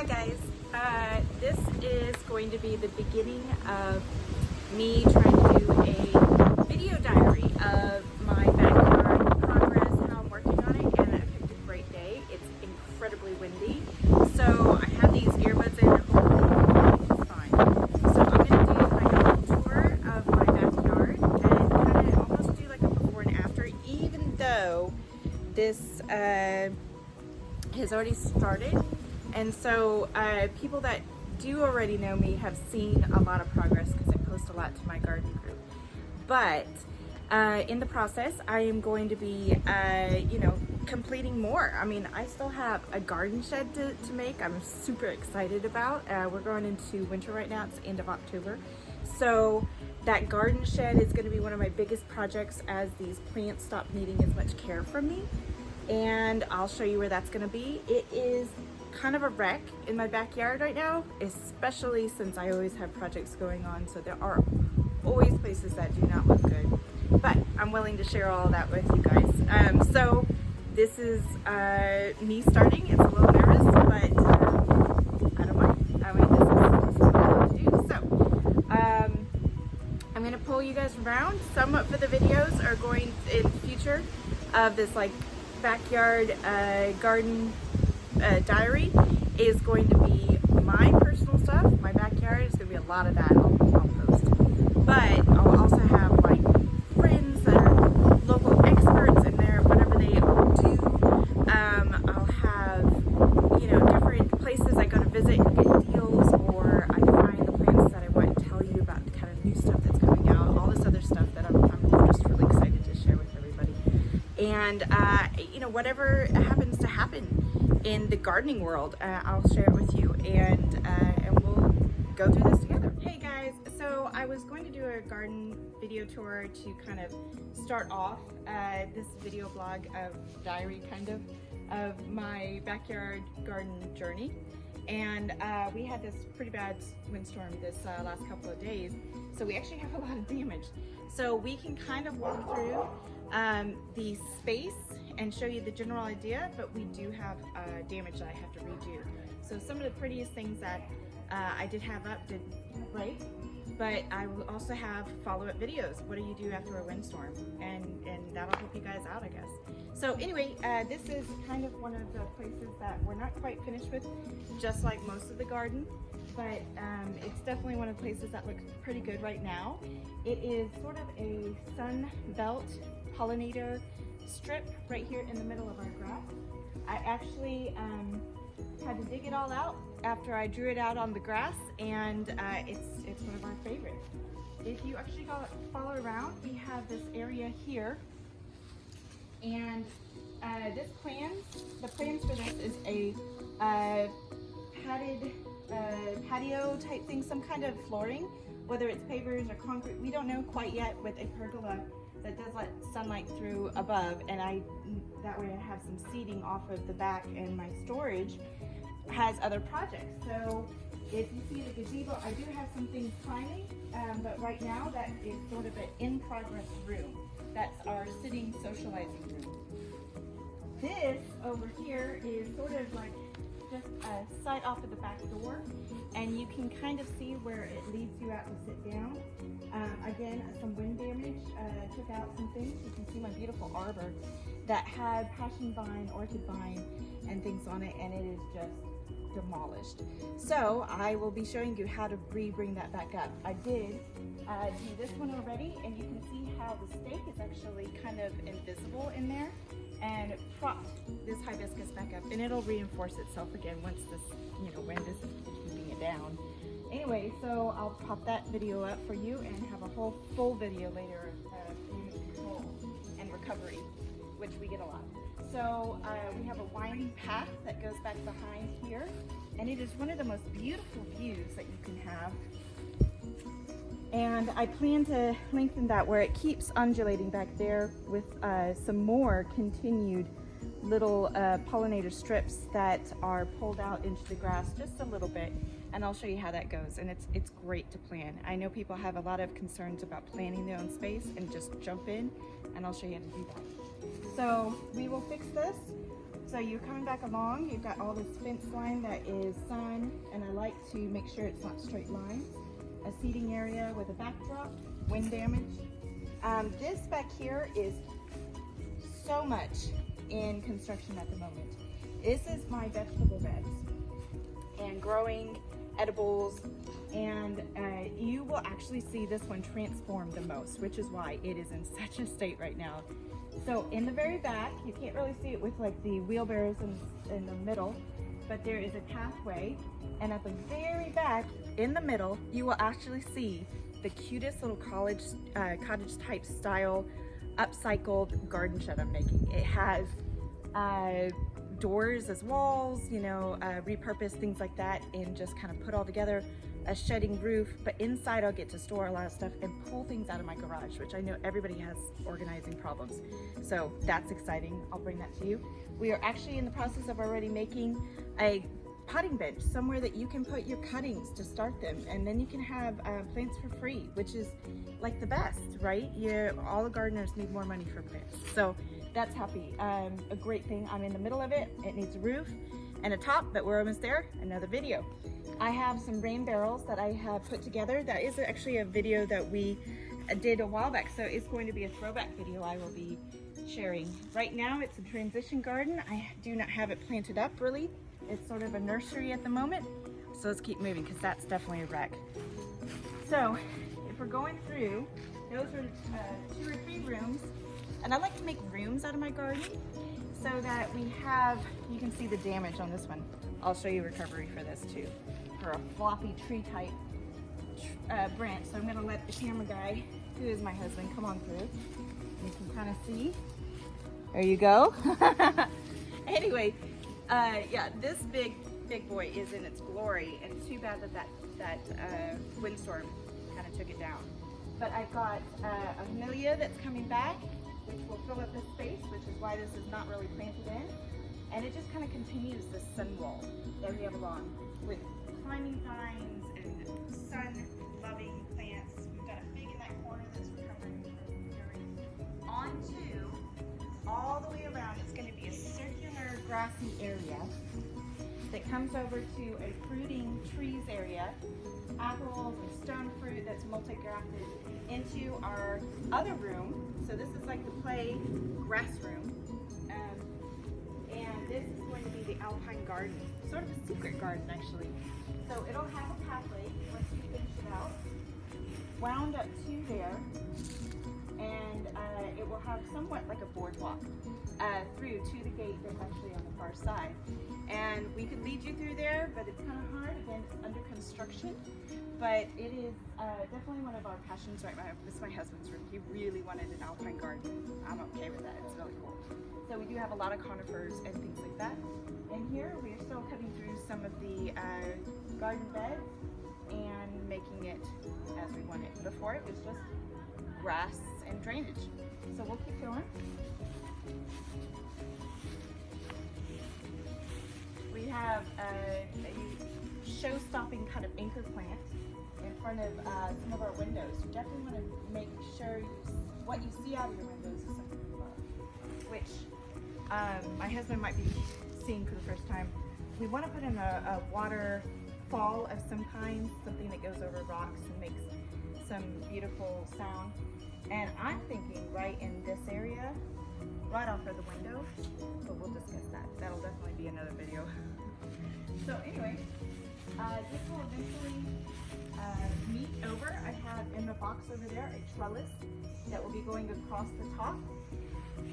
Hi guys, this is going to be the beginning of me trying to do a video diary of my backyard progress, how I'm working on it, and I picked a great day. It's incredibly windy, so I have these earbuds in and hopefully it's fine. So I'm going to do like a little tour of my backyard and kind of almost do like a before and after, even though this has already started. And so people that do already know me have seen a lot of progress because I post a lot to my garden group. But in the process, I am going to be, completing more. I mean, I still have a garden shed to make. I'm super excited about. We're going into winter right now. It's the end of October. So that garden shed is going to be one of my biggest projects as these plants stop needing as much care from me. And I'll show you where that's going to be. It is kind of a wreck in my backyard right now, especially since I always have projects going on, so there are always places that do not look good, but I'm willing to share all that with you guys. So this is me starting. It's a little nervous, but I don't mind. I mean, this is what I want to do. So I'm going to pull you guys around. Some of the videos are going in the future of this like backyard garden diary is going to be my personal stuff. My backyard is going to be a lot of that I'll post. But I'll also have like friends that are local experts in there, whatever they do. I'll have, different places I go to visit and get deals, or I find the plants that I want to tell you about, the kind of new stuff that's coming out, all this other stuff that I'm just really excited to share with everybody. And, whatever happens to happen in the gardening world, I'll share it with you, and we'll go through this together. Hey guys, so I was going to do a garden video tour to kind of start off this video blog of diary kind of my backyard garden journey. And we had this pretty bad windstorm this last couple of days, so we actually have a lot of damage. So we can kind of walk through the space and show you the general idea, but we do have damage that I have to redo. So some of the prettiest things that I did have up did break, but I will also have follow-up videos. What do you do after a windstorm? And that'll help you guys out, I guess. So anyway, this is kind of one of the places that we're not quite finished with, just like most of the garden, but it's definitely one of the places that looks pretty good right now. It is sort of a sun belt pollinator strip right here in the middle of our grass. I actually had to dig it all out after I drew it out on the grass, and it's one of our favorites. If you actually follow around, we have this area here, and the plans for this is a padded patio type thing, some kind of flooring, whether it's pavers or concrete, we don't know quite yet, with a pergola that does let sunlight through above, and that way I have some seating off of the back, and my storage has other projects. So if you see the gazebo, I do have some things climbing, but right now that is sort of an in-progress room. That's our sitting socializing room. This over here is sort of like just a sight off of the back door, and you can kind of see where it leads you out to sit down. Again, some wind damage took out some things. You can see my beautiful arbor that had passion vine, orchid vine, and things on it, and it is just demolished. So I will be showing you how to bring that back up. I did do this one already, and you can see how the stake is actually kind of invisible in there, and propped this hibiscus back up, and it'll reinforce itself again once this wind is keeping it down. Anyway, so I'll pop that video up for you and have a whole full video later of damage control and recovery, which we get a lot. So we have a winding path that goes back behind here, and it is one of the most beautiful views that you can have. And I plan to lengthen that where it keeps undulating back there with some more continued little pollinator strips that are pulled out into the grass just a little bit, and I'll show you how that goes. And it's great to plan. I know people have a lot of concerns about planning their own space and just jump in, and I'll show you how to do that. So we will fix this. So you're coming back along, you've got all this fence line that is sun, and I like to make sure it's not straight lines. A seating area with a backdrop, wind damage. This back here is so much in construction at the moment. This is my vegetable beds and growing edibles, and you will actually see this one transform the most, which is why it is in such a state right now. So in the very back, you can't really see it with like the wheelbarrows in the middle, but there is a pathway, and at the very back in the middle you will actually see the cutest little cottage type style upcycled garden shed I'm making. It has doors as walls, you know, repurposed things like that, and just kind of put all together, a shedding roof, but inside I'll get to store a lot of stuff and pull things out of my garage, which I know everybody has organizing problems. So that's exciting. I'll bring that to you. We are actually in the process of already making a potting bench, somewhere that you can put your cuttings to start them, and then you can have plants for free, which is like the best, right? All the gardeners need more money for plants. So that's happy. A great thing. I'm in the middle of it. It needs a roof and a top, but we're almost there. Another video. I have some rain barrels that I have put together. That is actually a video that we did a while back, so it's going to be a throwback video I will be sharing. Right now it's a transition garden. I do not have it planted up really. It's sort of a nursery at the moment. So let's keep moving because that's definitely a wreck. So if we're going through, those are 2 or 3 rooms. And I like to make rooms out of my garden so that we have, you can see the damage on this one. I'll show you recovery for this too, for a floppy tree type branch. So I'm gonna let the camera guy, who is my husband, come on through. You can kind of see. There you go. Anyway, yeah, this big boy is in its glory, and it's too bad that windstorm kind of took it down. But I've got a Amelia that's coming back, which will fill up this space, which is why this is not really planted in. And it just kind of continues this sun wall that we have along with climbing vines and sun-loving plants. We've got a fig in that corner that's recovering from fury. Onto all the way around, it's going to be a circular grassy area that comes over to a fruiting trees area, apples and stone fruit that's multi-grafted into our other room. So this is like the play grass room. And this is going to be the Alpine Garden, sort of a secret garden actually. So it'll have a pathway once you finish it out, wound up to there, and it will have somewhat like a boardwalk through to the gate that's actually on the far side. And we could lead you through there, but it's kind of hard. Again, it's under construction, but it is definitely one of our passions right now. This is my husband's room. He really wanted an Alpine Garden. I'm okay with that. It's really cool. So we do have a lot of conifers and things like that. And here we are still cutting through some of the garden beds and making it as we want it. Before it was just grass and drainage. So we'll keep going. We have a show-stopping kind of anchor plant in front of some of our windows. You definitely want to make sure what you see out of your windows is something you love, which my husband might be seeing for the first time. We want to put in a waterfall of some kind, something that goes over rocks and makes some beautiful sound. And I'm thinking right in this area, right off of the window, but we'll discuss that. That'll definitely be another video. So anyway, this will eventually meet over. I have in the box over there a trellis that will be going across the top,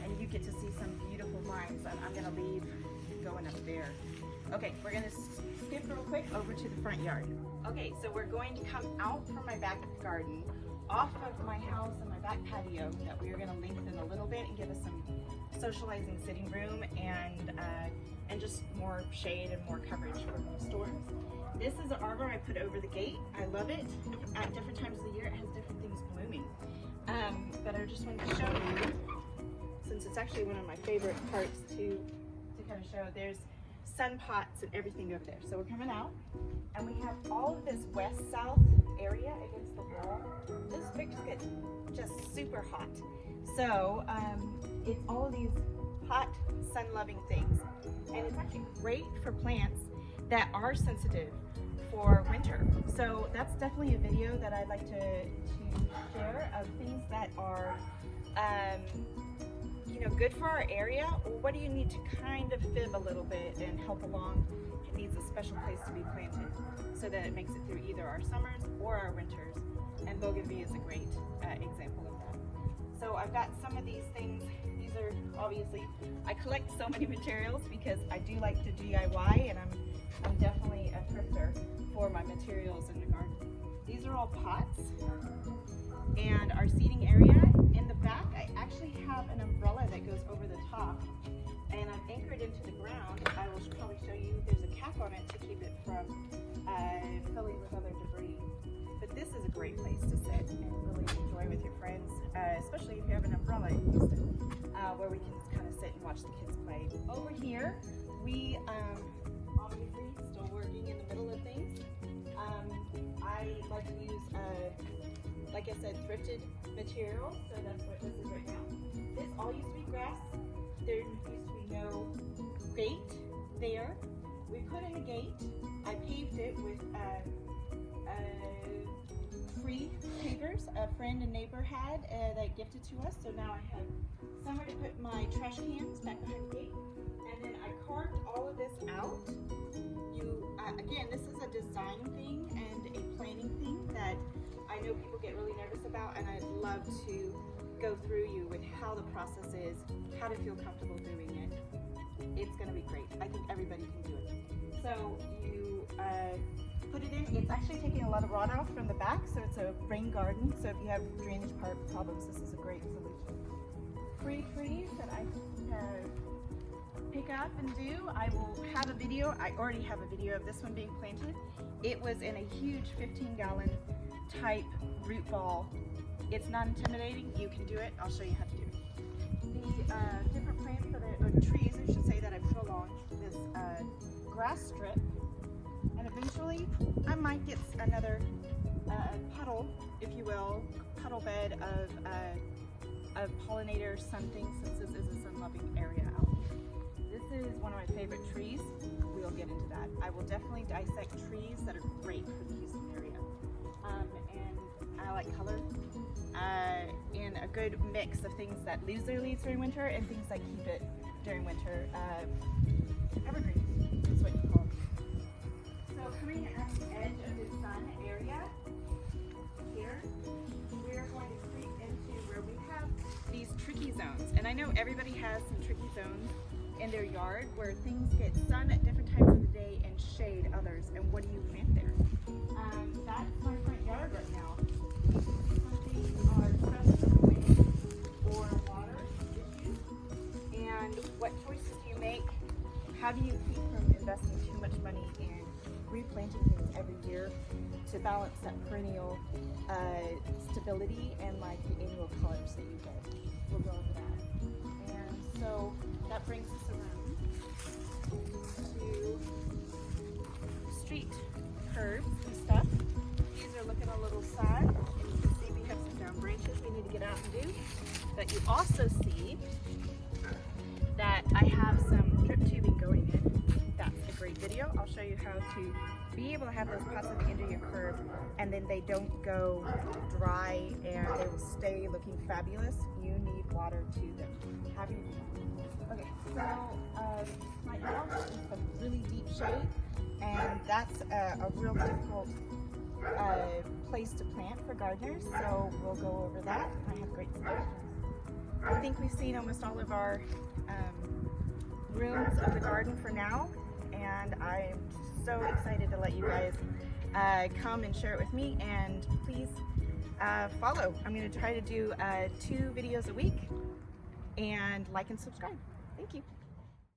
and you get to see some beautiful lines. I'm gonna leave going up there. Okay, we're gonna skip real quick over to the front yard. Okay, so we're going to come out from my back garden, off of my house and my back patio that we are going to lengthen a little bit and give us some socializing sitting room and just more shade and more coverage from storms. This is an arbor I put over the gate. I love it. At different times of the year it has different things blooming. But I just wanted to show you, since it's actually one of my favorite parts to kind of show, there's sun pots and everything over there. So we're coming out and we have all of this west-south area against the wall. This picture gets just super hot. So it's all of these hot, sun-loving things. And it's actually great for plants that are sensitive for winter. So that's definitely a video that I'd like to share of things that are you know, good for our area. What do you need to kind of fib a little bit and help along? It needs a special place to be planted so that it makes it through either our summers or our winters. And bougainvillea is a great example of that. So I've got some of these things. These are obviously, I collect so many materials because I do like to DIY, and I'm definitely a thrifter for my materials in the garden. These are all pots, and our seating area in the back, I actually have an umbrella that goes over the top, and I've anchored into the ground. I will probably show you, there's a cap on it to keep it from filling with other debris. But this is a great place to sit and really enjoy with your friends, especially if you have an umbrella in Houston, where we can kind of sit and watch the kids play. Over here, we obviously still working in the middle of things. I like to use, like I said, thrifted material, so that's what this is right now. This all used to be grass. There used to be no gate there. We put in a gate. I paved it with free pavers a friend and neighbor had that gifted to us. So now I have somewhere to put my trash cans back behind the gate. And then I carved all of this out. Again, this is a design thing and a planning thing that I know people get really nervous about, and I'd love to go through you with how the process is, how to feel comfortable doing it. It's going to be great. I think everybody can do it. So you put it in. It's actually taking a lot of rot off from the back, so it's a rain garden. So if you have drainage problems, this is a great solution. Free trees that I pick up and do. I will have a video. I already have a video of this one being planted. It was in a huge 15-gallon type root ball. It's not intimidating. You can do it. I'll show you how to do it. The different plants or trees, I should say, that I put along this grass strip, and eventually I might get another puddle, if you will, puddle bed of pollinators, something, since this is a sun-loving area out here. This is one of my favorite trees. We'll get into that. I will definitely dissect trees that are great for the Houston area. And I like color in a good mix of things that lose their leaves during winter and things that keep it during winter. Evergreens is what you call them. So coming at the edge of the sun area here, we're going to creep into where we have these tricky zones. And I know everybody has some tricky zones in their yard where things get sun at different times of the day and shade others. And what do you plant there? That's my front yard right now. Some things are stressed from wind or water issues. And what choices do you make? How do you keep from investing too much money in replanting things every year to balance that perennial stability and like the annual colors that you get? We'll go over that. And so that brings us around to street curbs and stuff. These are looking a little sad, and you can see we have some down branches we need to get out and do. But you also see that I have some drip tubing going in. That's a great video. I'll show you how to be able to have those pots at the end of your curb, and then they don't go dry and they will stay looking fabulous. You need water to them. Have you? Okay, so right now is some really deep shade, and that's a real difficult place to plant for gardeners, so we'll go over that. I have great suggestions. I think we've seen almost all of our rooms of the garden for now, and I'm so excited to let you guys come and share it with me, and please follow. I'm going to try to do 2 videos a week, and like and subscribe. Thank you.